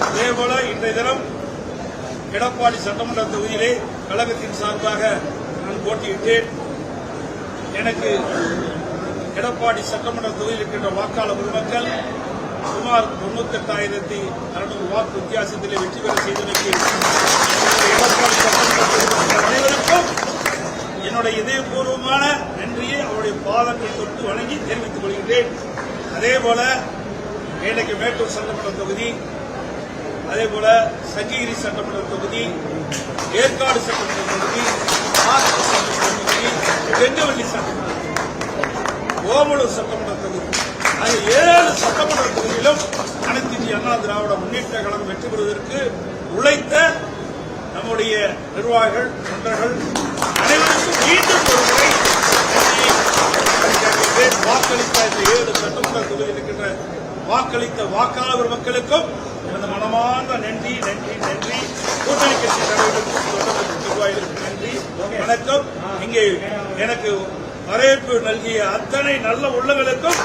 அதேபோல இன்றைய தினம் எடப்பாடி சட்டமன்ற தொகுதியிலே கழகத்தின் சார்பாக நான் போட்டியிட்டேன். எனக்கு எடப்பாடி சட்டமன்ற தொகுதியில் இருக்கின்ற வாக்காளர் பொதுமக்கள் சுமார் 98,600 வாக்கு வித்தியாசத்திலே வெற்றி பெற செய்தமைக்கு எடப்பாடி சட்டமன்ற அனைவருக்கும் என்னுடைய இதயபூர்வமான நன்றியை அவருடைய பாதங்கள் தொட்டு வணங்கி தெரிவித்துக் கொள்கிறேன். அதேபோல வேலைக்கு மேட்டூர் சட்டமன்ற தொகுதி, அதேபோல சங்ககிரி சட்டமன்ற தொகுதி, ஏற்காடு சட்டமன்ற தொகுதி, சட்டமன்ற தொகுதி, வெங்கவல்லி சட்டமன்ற தொகுதி, ஓமலூர் சட்டமன்ற தொகுதி ஆகிய 7 சட்டமன்ற தொகுதியிலும் அனைத்து இந்திய அண்ணா திராவிட முன்னேற்ற கழகம் வெற்றி பெறுவதற்கு உழைத்த நம்முடைய நிர்வாகிகள், தொண்டர்கள் அனைவருக்கும் மீண்டும் ஒரு முறை வாக்களித்த இந்த 7 சட்டமன்ற தொகுதியில் இருக்கின்ற வாக்களித்த வாக்காளர் மக்களுக்கும் எனது மனமார்ந்த நன்றி நன்றி நன்றி. கூட்டணி கட்சி தலைவர்களுக்கும் நிர்வாகிகளுக்கும் நன்றி, வணக்கம். இங்கே எனக்கு வரவேற்பு நல்கிய அத்தனை நல்ல உள்ளங்களுக்கும்